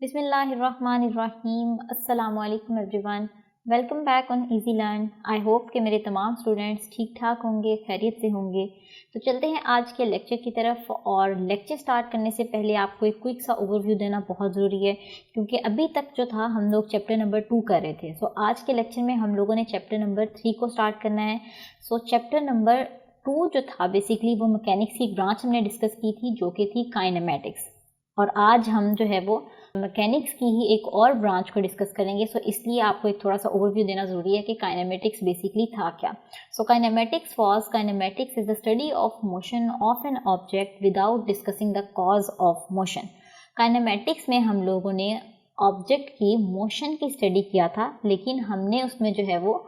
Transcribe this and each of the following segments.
बिस्मिल्लाहिर्रहमानिर्रहीम। अस्सलाम वालेकुम everyone, welcome back on easy learn. I hope कि मेरे तमाम स्टूडेंट्स ठीक ठाक होंगे, खैरियत से होंगे। तो चलते हैं आज के लेक्चर की तरफ। और लेक्चर स्टार्ट करने से पहले आपको एक क्विक सा ओवरव्यू देना बहुत ज़रूरी है, क्योंकि अभी तक जो था हम लोग चैप्टर नंबर 2 कर रहे थे। सो आज के लेक्चर में हम लोगों ने चैप्टर नंबर 3 को स्टार्ट करना है। सो चैप्टर नंबर 2 जो था बेसिकली वो मैकेनिक्स की ब्रांच हमने डिस्कस की थी, जो कि थी काइनेमेटिक्स। और आज हम जो है वो मैकेनिक्स की ही एक और ब्रांच को डिस्कस करेंगे। सो इसलिए आपको एक थोड़ा सा ओवरव्यू देना ज़रूरी है कि काइनेमेटिक्स बेसिकली था क्या। So kinematics is the study of motion of an object without discussing the cause of motion. Kinematics में हम लोगों ने ऑब्जेक्ट की मोशन की स्टडी किया था, लेकिन हमने उसमें जो है वो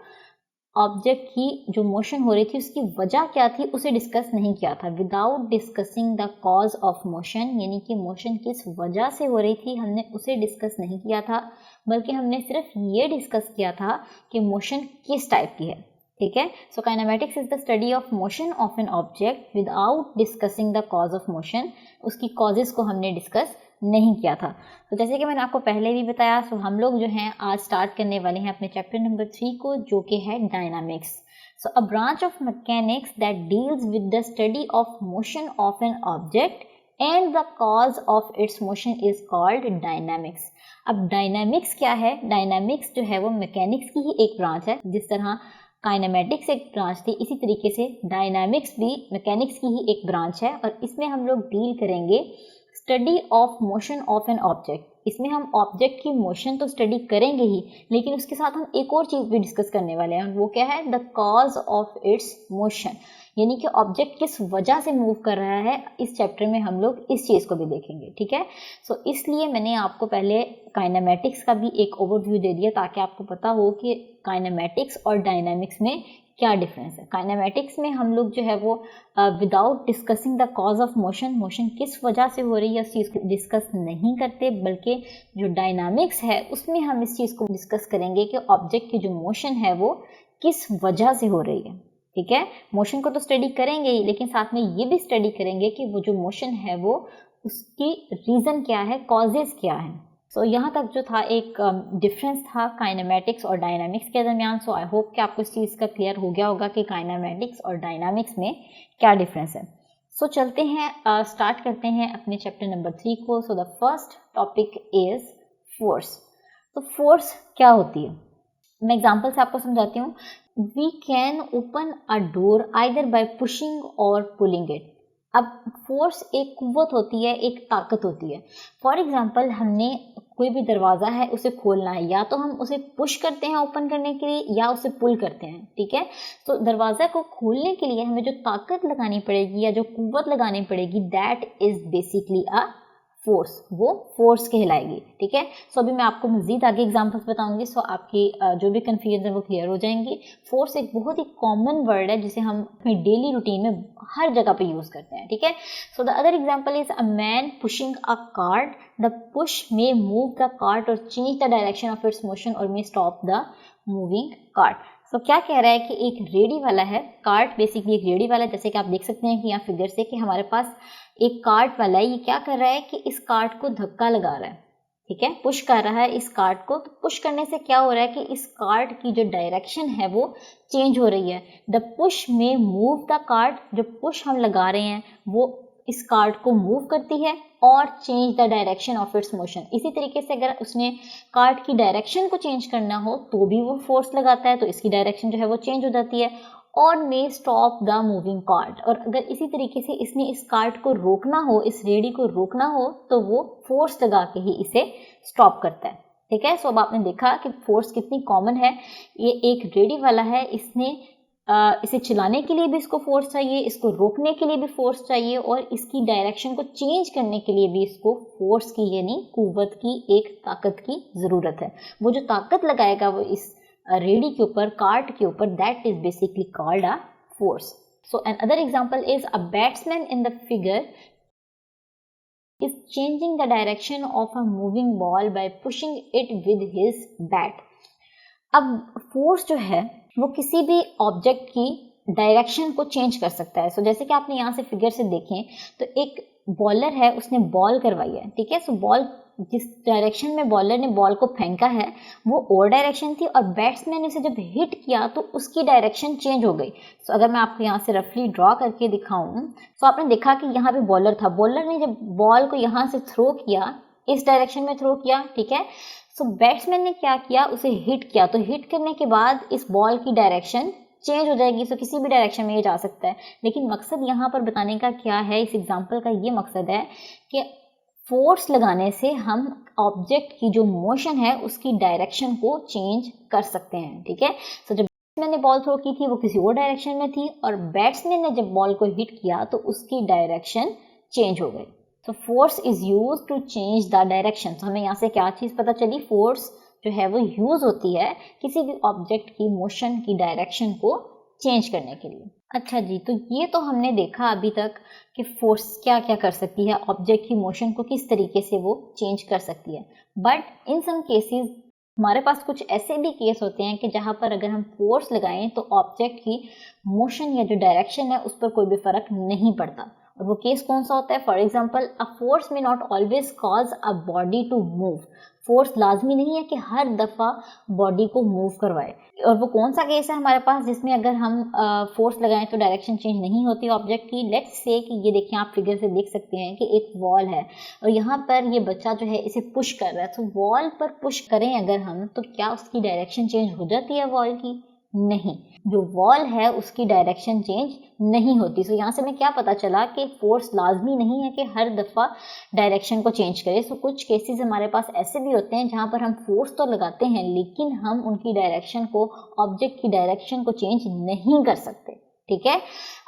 ऑब्जेक्ट की जो मोशन हो रही थी उसकी वजह क्या थी उसे डिस्कस नहीं किया था। Without discussing the cause of motion, यानी कि मोशन किस वजह से हो रही थी हमने उसे डिस्कस नहीं किया था, बल्कि हमने सिर्फ ये डिस्कस किया था कि मोशन किस टाइप की है। ठीक है। So kinematics is the study of motion of an object without discussing the cause of motion. उसकी कॉजेज को हमने डिस्कस नहीं किया था। तो जैसे कि मैंने आपको पहले भी बताया, सो हम लोग जो हैं आज स्टार्ट करने वाले हैं अपने चैप्टर नंबर 3 को, जो कि है dynamics. So a branch of mechanics that deals with the study of motion of an object and the cause of its motion is called dynamics. अब डायनामिक्स क्या है? डायनामिक्स जो है वो मैकेनिक्स की ही एक ब्रांच है। जिस तरह काइनेमेटिक्स एक ब्रांच थी, इसी तरीके से डायनामिक्स भी मैकेनिक्स की ही एक ब्रांच है। और इसमें हम लोग डील करेंगे study of motion of an object. इसमें हम ऑब्जेक्ट की मोशन तो स्टडी करेंगे ही, लेकिन उसके साथ हम एक और चीज़ भी डिस्कस करने वाले हैं। वो क्या है? The cause of its motion, यानी कि ऑब्जेक्ट किस वजह से मूव कर रहा है। इस चैप्टर में हम लोग इस चीज़ को भी देखेंगे। ठीक है। सो इसलिए मैंने आपको पहले काइनेमेटिक्स का भी एक ओवरव्यू दे दिया, ताकि आपको पता हो कि काइनेमेटिक्स और डायनामिक्स में क्या डिफरेंस है। काइनेमेटिक्स में हम लोग जो है वो without discussing the cause of motion, motion किस वजह से हो रही है उस चीज़ को डिस्कस नहीं करते, बल्कि जो डायनामिक्स है उसमें हम इस चीज़ को डिस्कस करेंगे कि ऑब्जेक्ट की जो मोशन है वो किस वजह से हो रही है। ठीक है। मोशन को तो स्टडी करेंगे ही, लेकिन साथ में ये भी स्टडी करेंगे कि वो जो मोशन है वो उसकी रीज़न क्या है, कॉजेज क्या है। सो यहाँ तक जो था एक डिफरेंस था काइनेमेटिक्स और डायनामिक्स के दरमियान। सो आई होप कि आपको इस चीज़ का क्लियर हो गया होगा कि काइनेमेटिक्स और डायनामिक्स में क्या डिफरेंस है। सो चलते हैं, स्टार्ट करते हैं अपने चैप्टर नंबर 3 को। So the first topic is force. तो फोर्स क्या होती है, मैं एग्जाम्पल से आपको समझाती हूँ। We can open a door either by pushing or pulling it. अब फोर्स एक कुव्वत होती है, एक ताकत होती है। फॉर एग्जाम्पल, हमने कोई भी दरवाज़ा है उसे खोलना है, या तो हम उसे पुश करते हैं ओपन करने के लिए, या उसे पुल करते हैं। ठीक है। तो दरवाज़ा को खोलने के लिए हमें जो ताकत लगानी पड़ेगी या जो कुव्वत लगानी पड़ेगी, that is basically a force, वो फोर्स कहलाएगी। ठीक है। सो अभी मैं आपको मजीद आगे एग्जांपल्स बताऊंगी, सो आपकी जो भी कंफ्यूजन है वो क्लियर हो जाएंगी। फोर्स एक बहुत ही कॉमन वर्ड है जिसे हम अपनी डेली रूटीन में हर जगह पे यूज करते हैं। ठीक है। So the other example is a man pushing a cart. The push may move the cart और change the direction of its motion और may stop the moving cart. तो क्या कह रहा है कि एक रेडी वाला है, कार्ट बेसिकली एक रेडी वाला है। जैसे कि आप देख सकते हैं कि यहाँ फिगर से कि हमारे पास एक कार्ट वाला है। ये क्या कर रहा है कि इस कार्ट को धक्का लगा रहा है। ठीक है, पुश कर रहा है इस कार्ट को। तो पुश करने से क्या हो रहा है कि इस कार्ट की जो डायरेक्शन है वो चेंज हो रही है। द पुश में मूव द कार्ट, जो पुश हम लगा रहे हैं वो इस कार्ट को मूव करती है और change the direction of its motion. इसी तरीके से अगर उसने कार्ट की डायरेक्शन को चेंज करना हो तो भी वो फोर्स लगाता है, तो इसकी डायरेक्शन जो है वो चेंज हो जाती है। और may stop the moving cart, और अगर इसी तरीके से इसने इस कार्ट को रोकना हो, इस रेडी को रोकना हो, तो वो फोर्स लगा के ही इसे स्टॉप करता है। ठीक है। सो अब आपने देखा कि फोर्स कितनी कॉमन है। ये एक रेडी वाला है, इसने इसे चलाने के लिए भी इसको फोर्स चाहिए, इसको रोकने के लिए भी फोर्स चाहिए, और इसकी डायरेक्शन को चेंज करने के लिए भी इसको फोर्स की यानी कुव्वत की, एक ताकत की ज़रूरत है। वो जो ताकत लगाएगा वो इस रेडी के ऊपर, कार्ट के ऊपर, that is basically called a force. So another example is a batsman in the figure is changing the direction of a moving ball by pushing it with his bat। अब force जो है वो किसी भी object की direction को change कर सकता है। सो जैसे कि आपने यहाँ से फिगर से देखें तो एक बॉलर है, उसने बॉल करवाई है। ठीक है। सो बॉल जिस डायरेक्शन में बॉलर ने बॉल को फेंका है वो और डायरेक्शन थी, और बैट्समैन ने उसे जब हिट किया तो उसकी डायरेक्शन चेंज हो गई। तो अगर मैं आपको यहाँ से रफली ड्रॉ करके दिखाऊं तो आपने देखा कि यहाँ पे बॉलर था, बॉलर ने जब बॉल को यहाँ से थ्रो किया, इस डायरेक्शन में थ्रो किया, ठीक है। सो बैट्समैन ने क्या किया, उसे हिट किया, तो हिट करने के बाद इस बॉल की डायरेक्शन चेंज हो जाएगी। सो किसी भी डायरेक्शन में ये जा सकता है, लेकिन मकसद यहाँ पर बताने का क्या है, इस एग्जाम्पल का ये मकसद है कि फोर्स लगाने से हम ऑब्जेक्ट की जो मोशन है उसकी डायरेक्शन को चेंज कर सकते हैं, ठीक है। सो जब बैट्समैन ने बॉल थ्रो की थी वो किसी और डायरेक्शन में थी, और बैट्समैन ने जब बॉल को हिट किया तो उसकी डायरेक्शन चेंज हो गई। तो force is use to change the direction. तो हमें यहाँ से क्या चीज़ पता चली, फोर्स जो है वो यूज होती है किसी भी ऑब्जेक्ट की मोशन की डायरेक्शन को चेंज करने के लिए। अच्छा जी, तो ये तो हमने देखा अभी तक कि फोर्स क्या क्या कर सकती है, ऑब्जेक्ट की मोशन को किस तरीके से वो चेंज कर सकती है। बट इन सम केसेस हमारे पास कुछ ऐसे भी केस होते हैं कि जहाँ पर अगर हम फोर्स लगाएं तो ऑब्जेक्ट की मोशन या जो डायरेक्शन है उस पर कोई भी फर्क नहीं पड़ता। और वो केस कौन सा होता है, for example a force may not always cause a body to move. Force लाजमी नहीं है कि हर दफ़ा बॉडी को मूव करवाए। और वो कौन सा केस है हमारे पास जिसमें अगर हम फोर्स लगाएं तो डायरेक्शन चेंज नहीं होती ऑब्जेक्ट की। लेट्स से कि ये देखिए, आप फिगर से देख सकते हैं कि एक वॉल है और यहाँ पर ये बच्चा जो है इसे पुश कर रहा है। तो वॉल पर पुश करें अगर हम, तो क्या उसकी डायरेक्शन चेंज हो जाती है वॉल की? नहीं, जो वॉल है उसकी डायरेक्शन चेंज नहीं होती। सो यहाँ से हमें क्या पता चला कि फोर्स लाजमी नहीं है कि हर दफ़ा डायरेक्शन को चेंज करे। सो कुछ केसेस हमारे पास ऐसे भी होते हैं जहाँ पर हम फोर्स तो लगाते हैं लेकिन हम उनकी डायरेक्शन को, ऑब्जेक्ट की डायरेक्शन को चेंज नहीं कर सकते, ठीक है।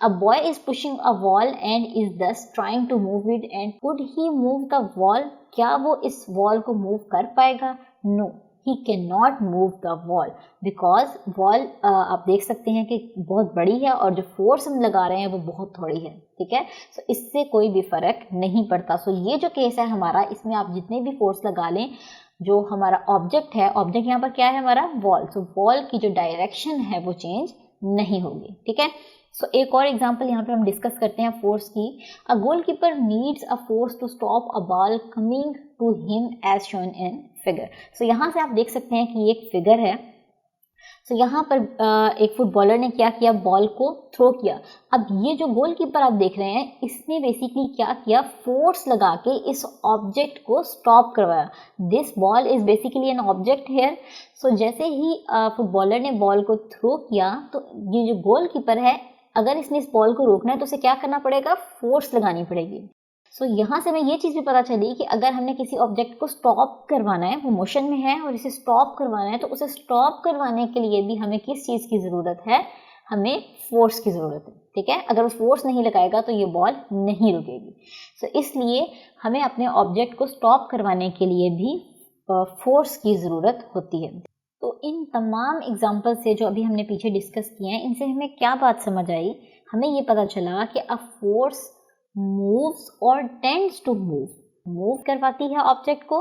A boy is pushing a wall and is thus trying to move it and could he move the wall. क्या वो इस वॉल को मूव कर पाएगा? No, he cannot move the wall because wall आप देख सकते हैं कि बहुत बड़ी है और जो फोर्स हम लगा रहे हैं वो बहुत थोड़ी है, ठीक है। सो इससे कोई भी फर्क नहीं पड़ता। सो ये जो केस है हमारा, इसमें आप जितने भी फोर्स लगा लें, जो हमारा ऑब्जेक्ट है, ऑब्जेक्ट यहाँ पर क्या है हमारा वॉल, सो वॉल की जो डायरेक्शन है वो चेंज नहीं होगी, ठीक है। सो एक और एग्जांपल यहाँ पे हम डिस्कस करते हैं फोर्स की। A goalkeeper needs a force to stop a ball coming to him as shown in figure. So यहाँ से आप देख सकते हैं कि ये एक फिगर है। सो यहाँ पर एक फुटबॉलर ने क्या किया, बॉल को थ्रो किया। अब ये जो गोलकीपर आप देख रहे हैं इसने बेसिकली क्या किया, फोर्स लगा के इस ऑब्जेक्ट को स्टॉप करवाया। This ball is basically an object here. So जैसे ही फुटबॉलर ने बॉल को थ्रो किया तो ये जो गोलकीपर है, अगर इसने इस बॉल को रोकना है तो उसे क्या करना पड़ेगा, फोर्स लगानी पड़ेगी। सो यहाँ से हमें ये चीज़ भी पता चली कि अगर हमने किसी ऑब्जेक्ट को स्टॉप करवाना है, वो मोशन में है और इसे स्टॉप करवाना है, तो उसे स्टॉप करवाने के लिए भी हमें किस चीज़ की ज़रूरत है, हमें फोर्स की ज़रूरत है, ठीक है। अगर वो फोर्स नहीं लगाएगा तो ये बॉल नहीं रुकेगी। सो इसलिए हमें अपने ऑब्जेक्ट को स्टॉप करवाने के लिए भी फोर्स की ज़रूरत होती है। तो इन तमाम एग्जाम्पल से जो अभी हमने पीछे डिस्कस किए हैं, इनसे हमें क्या बात समझ आई, हमें ये पता चला कि अ फोर्स moves और tends to move करवाती है ऑब्जेक्ट को,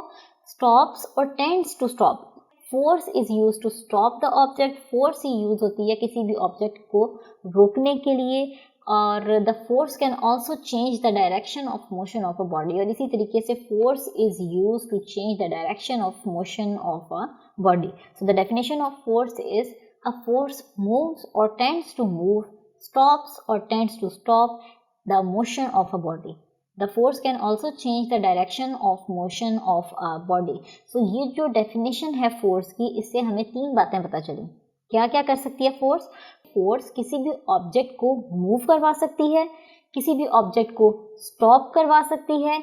stops और tends to stop। force is used to stop the object, force he use होती है किसी भी ऑब्जेक्ट को रोकने के लिए। और the force can also change the direction of motion of a body, और इसी तरीके से force is used to change the direction of motion of a body। So the definition of force is a force moves or tends to move, stops or tends to stop the motion of a body. The force can also change the direction of motion of a body. So ये जो definition है force की, इससे हमें तीन बातें पता चली। क्या क्या कर सकती है फोर्स? फोर्स किसी भी ऑब्जेक्ट को मूव करवा सकती है, किसी भी ऑब्जेक्ट को स्टॉप करवा सकती है,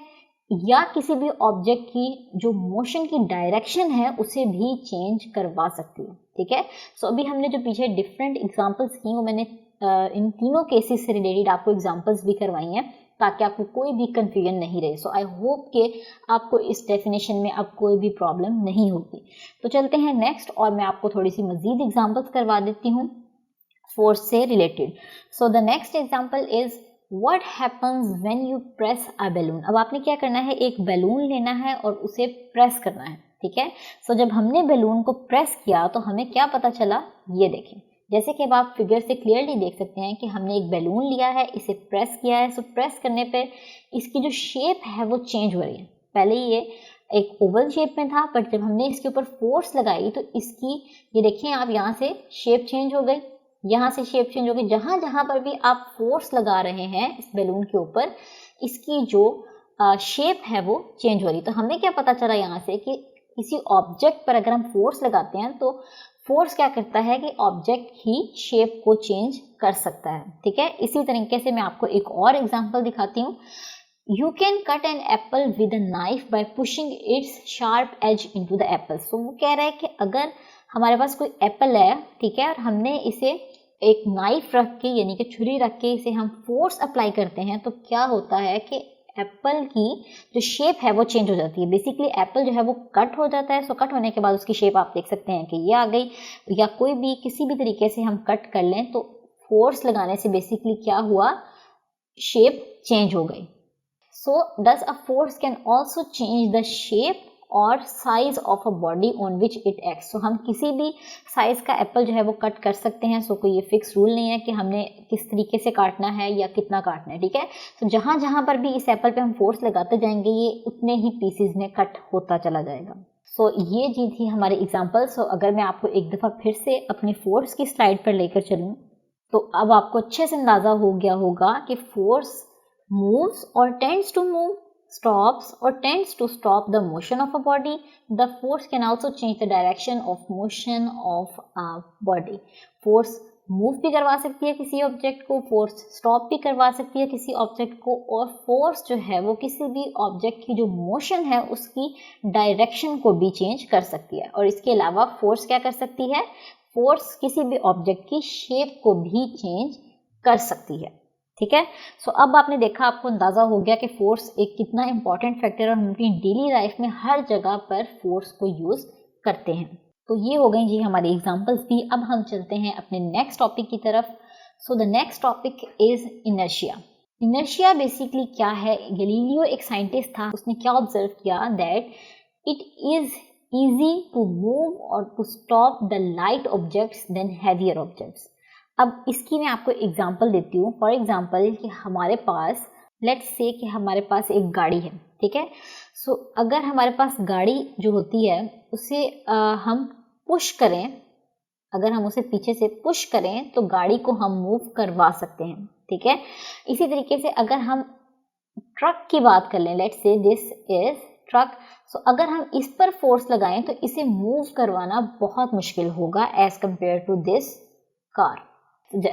या किसी भी ऑब्जेक्ट की जो मोशन की डायरेक्शन है उसे भी चेंज करवा सकती है, ठीक है। सो अभी हमने जो पीछे डिफरेंट एग्जांपल्स की वो मैंने इन तीनों केसेस से रिलेटेड आपको एग्जांपल्स भी करवाई हैं ताकि आपको कोई भी कंफ्यूजन नहीं रहे। सो आई होप कि आपको इस डेफिनेशन में अब कोई भी प्रॉब्लम नहीं होगी। तो चलते हैं नेक्स्ट, और मैं आपको थोड़ी सी मजीद एग्जांपल्स करवा देती हूँ फोर्स से related. So the next example is what happens when you press a balloon. अब आपने क्या करना है, एक बैलून लेना है और उसे प्रेस करना है, ठीक है। सो जब हमने बैलून को प्रेस किया तो हमें क्या पता चला, ये देखें, जैसे कि अब आप फिगर से क्लियरली देख सकते हैं कि हमने एक बैलून लिया है, इसे प्रेस किया है। सो प्रेस करने पे इसकी जो शेप है वो चेंज हो रही है। पहले ये एक ओवल शेप में था, बट जब हमने इसके ऊपर फोर्स लगाई तो इसकी, ये देखिए आप, यहाँ से शेप चेंज हो गई, यहाँ से शेप चेंज हो गई। जहाँ जहाँ पर भी आप फोर्स लगा रहे हैं इस बैलून के ऊपर, इसकी जो शेप है वो चेंज हो रही। तो हमें क्या पता चला यहाँ से कि किसी ऑब्जेक्ट पर अगर हम फोर्स लगाते हैं तो फोर्स क्या करता है कि ऑब्जेक्ट ही शेप को चेंज कर सकता है। ठीक है, इसी तरीके से मैं आपको एक और एग्जांपल दिखाती हूँ। You can cut an apple with a knife by pushing its sharp edge into the apple. So वो कह रहा है कि अगर हमारे पास कोई एप्पल है, ठीक है, और हमने इसे एक नाइफ रख के, यानी कि छुरी रख के इसे हम फोर्स अप्लाई करते हैं, तो क्या होता है कि एप्पल की जो शेप है वो चेंज हो जाती है। बेसिकली एप्पल जो है वो कट हो जाता है। सो कट होने के बाद उसकी शेप आप देख सकते हैं कि ये आ गई, या कोई भी किसी भी तरीके से हम कट कर लें तो फोर्स लगाने से बेसिकली क्या हुआ, शेप चेंज हो गई। So does a force can also change the shape और size of a body on which it acts. So हम किसी भी साइज का एप्पल जो है वो कट कर सकते हैं। सो कोई ये फिक्स रूल नहीं है कि हमने किस तरीके से काटना है या कितना काटना है। ठीक है, तो जहां जहां पर भी इस एप्पल पे हम फोर्स लगाते जाएंगे ये उतने ही पीसेज में कट होता चला जाएगा। सो ये जी थी हमारी एग्जाम्पल। सो अगर मैं आपको एक दफ़ा फिर से अपनी फोर्स की स्लाइड पर लेकर चलूँ तो अब आपको अच्छे से अंदाज़ा हो गया होगा कि force moves or tends to move, stops or tends to stop the motion of a body. The force can also change the direction of motion of a body. Force move भी करवा सकती है किसी ऑब्जेक्ट को, force stop भी करवा सकती है किसी ऑब्जेक्ट को, और फोर्स जो है वो किसी भी ऑब्जेक्ट की जो मोशन है उसकी डायरेक्शन को भी चेंज कर सकती है। और इसके अलावा फोर्स क्या कर सकती है, फोर्स किसी भी ऑब्जेक्ट की शेप को भी चेंज कर सकती है। ठीक है, सो अब आपने देखा, आपको अंदाजा हो गया कि फोर्स एक कितना इंपॉर्टेंट फैक्टर है और हम अपनी डेली लाइफ में हर जगह पर फोर्स को यूज करते हैं। तो ये हो गई जी हमारी एग्जांपल्स भी। अब हम चलते हैं अपने नेक्स्ट टॉपिक की तरफ। So the next topic is inertia. Inertia basically क्या है, गैलीलियो एक साइंटिस्ट था, उसने क्या ऑब्जर्व किया, that it is easy to move or to stop the light objects than heavier objects. अब इसकी मैं आपको एग्जांपल देती हूँ। फॉर एग्जांपल कि हमारे पास, लेट्स से कि हमारे पास एक गाड़ी है, ठीक है। सो अगर हमारे पास गाड़ी जो होती है उसे हम पुश करें, अगर हम उसे पीछे से पुश करें तो गाड़ी को हम मूव करवा सकते हैं, ठीक है। इसी तरीके से अगर हम ट्रक की बात कर लें, let's say this is truck, सो अगर हम इस पर फोर्स लगाएं तो इसे मूव करवाना बहुत मुश्किल होगा as compare to this car.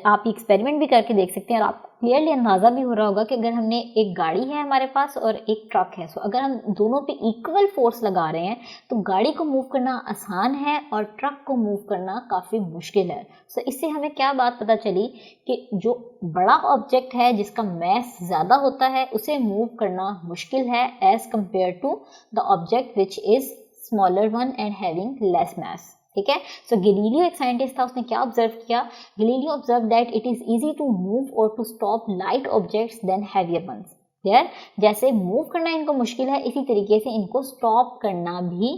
आप एक्सपेरिमेंट भी करके देख सकते हैं और आपको क्लियरली अंदाजा भी हो रहा होगा कि अगर हमने एक गाड़ी है हमारे पास और एक ट्रक है, सो अगर हम दोनों पे इक्वल फोर्स लगा रहे हैं तो गाड़ी को मूव करना आसान है और ट्रक को मूव करना काफ़ी मुश्किल है। सो इससे हमें क्या बात पता चली कि जो बड़ा ऑब्जेक्ट है जिसका मैस ज़्यादा होता है उसे मूव करना मुश्किल है as compare to the object which is smaller one and having less mass, ठीक है। सो गैलीलियो एक साइंटिस्ट था, उसने क्या ऑब्जर्व किया, Galileo observe that it is easy to move और to stop light objects then heavier ones. यार जैसे मूव करना इनको मुश्किल है, इसी तरीके से इनको स्टॉप करना भी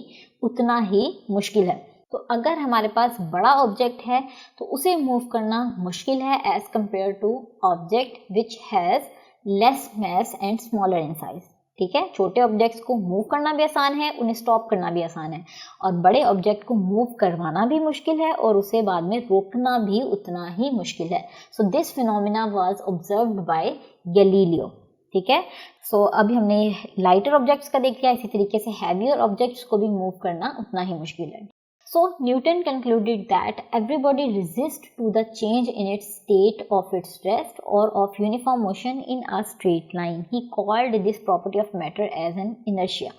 उतना ही मुश्किल है। तो अगर हमारे पास बड़ा ऑब्जेक्ट है तो उसे मूव करना मुश्किल है as compare to object which has less mass and smaller in size, ठीक है। छोटे ऑब्जेक्ट्स को मूव करना भी आसान है, उन्हें स्टॉप करना भी आसान है, और बड़े ऑब्जेक्ट को मूव करवाना भी मुश्किल है और उसे बाद में रोकना भी उतना ही मुश्किल है। So this phenomena was observed bye Galileo, ठीक है। सो अभी हमने लाइटर ऑब्जेक्ट्स का देख लिया, इसी तरीके से हैवियर ऑब्जेक्ट्स को भी मूव करना उतना ही मुश्किल है। So Newton concluded that every body resists to the change in its state of its rest or of uniform motion in a straight line. He called this property of matter as an inertia.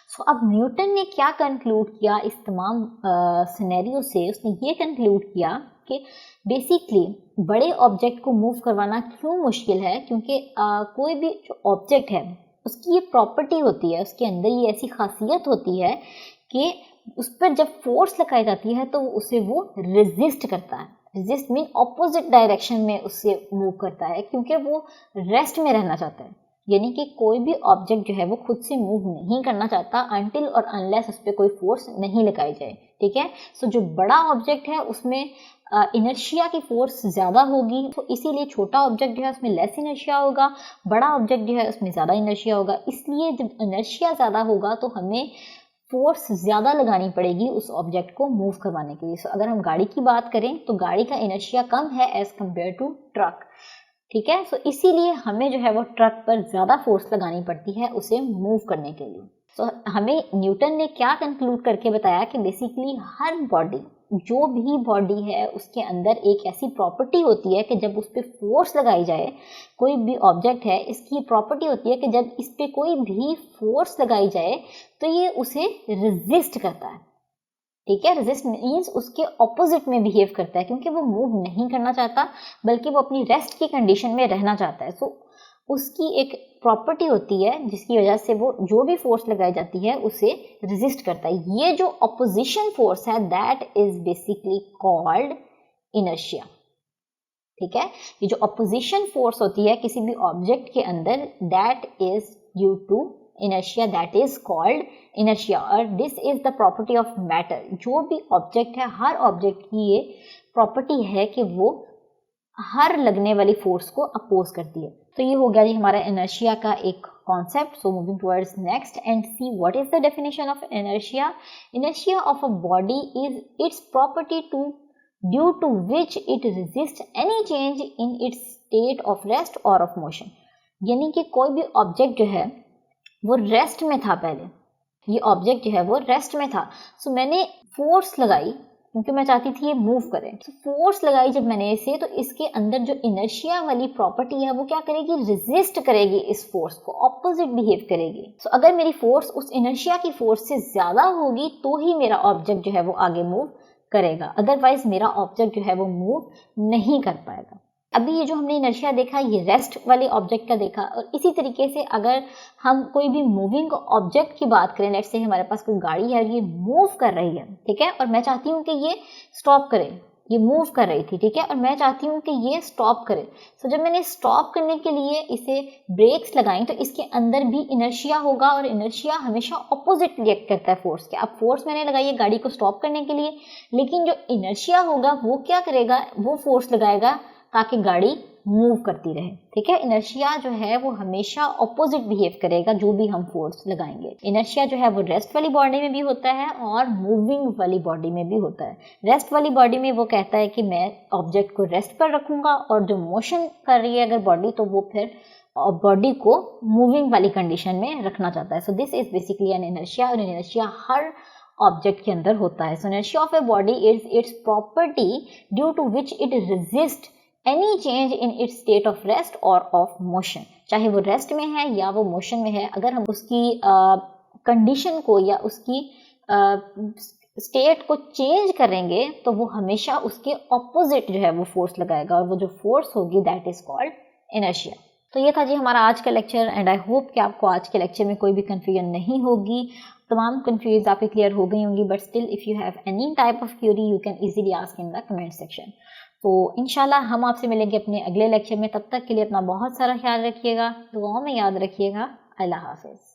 So अब Newton ने क्या conclude किया इस तमाम scenario से, उसने ये conclude किया कि बेसिकली बड़े ऑब्जेक्ट को मूव करवाना क्यों मुश्किल है, क्योंकि कोई भी जो ऑब्जेक्ट है उसकी ये प्रॉपर्टी होती है, उसके अंदर ये ऐसी खासियत होती है कि उस पर जब फोर्स लगाई जाती है तो उसे वो रेजिस्ट करता है। रेजिस्ट मीन ऑपोजिट डायरेक्शन में उससे मूव करता है, क्योंकि वो रेस्ट में रहना चाहता है। यानी कि कोई भी ऑब्जेक्ट जो है वो खुद से मूव नहीं करना चाहता अनटिल और अनलेस उस पर कोई फोर्स नहीं लगाई जाए, ठीक है। सो जो बड़ा ऑब्जेक्ट है उसमें इनर्शिया की फोर्स ज़्यादा होगी, तो इसीलिए छोटा ऑब्जेक्ट जो है उसमें लेस इनर्शिया होगा, बड़ा ऑब्जेक्ट जो है उसमें ज़्यादा इनर्शिया होगा। इसलिए जब इनर्शिया ज़्यादा होगा तो हमें फोर्स ज़्यादा लगानी पड़ेगी उस ऑब्जेक्ट को मूव करवाने के लिए। सो अगर हम गाड़ी की बात करें तो गाड़ी का इनर्शिया कम है एज कम्पेयर टू ट्रक, ठीक है। सो इसीलिए हमें जो है वो ट्रक पर ज़्यादा फोर्स लगानी पड़ती है उसे मूव करने के लिए। सो हमें न्यूटन ने क्या कंक्लूड करके बताया कि बेसिकली हर बॉडी, जो भी बॉडी है उसके अंदर एक ऐसी प्रॉपर्टी होती है कि जब उस पर फोर्स लगाई जाए, कोई भी ऑब्जेक्ट है इसकी प्रॉपर्टी होती है कि जब इस पर कोई भी फोर्स लगाई जाए तो ये उसे रेजिस्ट करता है, ठीक है। रेजिस्ट मीन्स उसके ऑपोजिट में बिहेव करता है, क्योंकि वो मूव नहीं करना चाहता बल्कि वो अपनी रेस्ट की कंडीशन में रहना चाहता है। सो उसकी एक प्रॉपर्टी होती है जिसकी वजह से वो जो भी फोर्स लगाई जाती है उसे रेजिस्ट करता है। ये जो ऑपोजिशन फोर्स है that is basically called inertia, ठीक है। ये जो ऑपोजिशन फोर्स होती है किसी भी ऑब्जेक्ट के अंदर that is due to inertia, that is called inertia. और this is the property of matter. जो भी ऑब्जेक्ट है, हर ऑब्जेक्ट की ये प्रॉपर्टी है कि वो हर लगने वाली फोर्स को अपोज करती है। तो ये हो गया जी हमारा इनर्शिया का एक concept. So moving towards next and see what is the definition of inertia. Inertia of a body is its property to due to which it resist any change in its state of rest और of motion. यानी कि कोई भी object जो है वो rest में था, पहले ये ऑब्जेक्ट जो है वो रेस्ट में था। सो मैंने फोर्स लगाई क्योंकि मैं चाहती थी ये मूव करे। तो फोर्स लगाई जब मैंने इसे, तो इसके अंदर जो इनर्शिया वाली प्रॉपर्टी है वो क्या करेगी, रेजिस्ट करेगी इस फोर्स को, ऑपोजिट बिहेव करेगी। सो अगर मेरी फोर्स उस इनर्शिया की फोर्स से ज्यादा होगी तो ही मेरा ऑब्जेक्ट जो है वो आगे मूव करेगा, अदरवाइज मेरा ऑब्जेक्ट जो है वो मूव नहीं कर पाएगा। अभी ये जो हमने इनर्शिया देखा ये रेस्ट वाले ऑब्जेक्ट का देखा, और इसी तरीके से अगर हम कोई भी मूविंग ऑब्जेक्ट की बात करें, लेट्स से हमारे पास कोई गाड़ी है और ये मूव कर रही है, ठीक है, और मैं चाहती हूँ कि ये स्टॉप करे, ये मूव कर रही थी, ठीक है, और मैं चाहती हूँ कि ये स्टॉप करे। सो जब मैंने स्टॉप करने के लिए इसे ब्रेक्स लगाई तो इसके अंदर भी इनर्शिया होगा, और इनर्शिया हमेशा ऑपोजिट रिएक्ट करता है फोर्स के। अब फोर्स मैंने लगाई है गाड़ी को स्टॉप करने के लिए, लेकिन जो इनर्शिया होगा वो क्या करेगा, वो फोर्स लगाएगा ताकि गाड़ी मूव करती रहे, ठीक है। इनर्शिया जो है वो हमेशा ऑपोजिट बिहेव करेगा जो भी हम फोर्स लगाएंगे। इनर्शिया जो है वो रेस्ट वाली बॉडी में भी होता है और मूविंग वाली बॉडी में भी होता है। रेस्ट वाली बॉडी में वो कहता है कि मैं ऑब्जेक्ट को रेस्ट पर रखूंगा, और जो मोशन कर रही है अगर बॉडी तो वो फिर बॉडी को मूविंग वाली कंडीशन में रखना चाहता है। So this is basically an inertia, और इनर्शिया हर ऑब्जेक्ट के अंदर होता है। So inertia of a body is its property due to which it resist any change in its state of rest और ऑफ मोशन, चाहे वो रेस्ट में है या वो मोशन में है। अगर हम उसकी कंडीशन को या उसकी स्टेट को चेंज करेंगे तो वो हमेशा उसके ऑपोजिट जो है वो फोर्स लगाएगा, और वो जो फोर्स होगी दैट इज कॉल्ड इनर्शिया। तो ये था जी हमारा आज का लेक्चर, एंड आई होप कि आपको आज के लेक्चर में कोई भी कन्फ्यूजन नहीं होगी, तमाम कन्फ्यूज आपकी क्लियर हो गई होंगी। But still if you have any type of query you can easily ask in the comment section. तो इंशाल्लाह हम आपसे मिलेंगे अपने अगले लेक्चर में। तब तक के लिए अपना बहुत सारा ख्याल रखिएगा, दुआओं में याद रखिएगा। अल्लाह हाफिज़।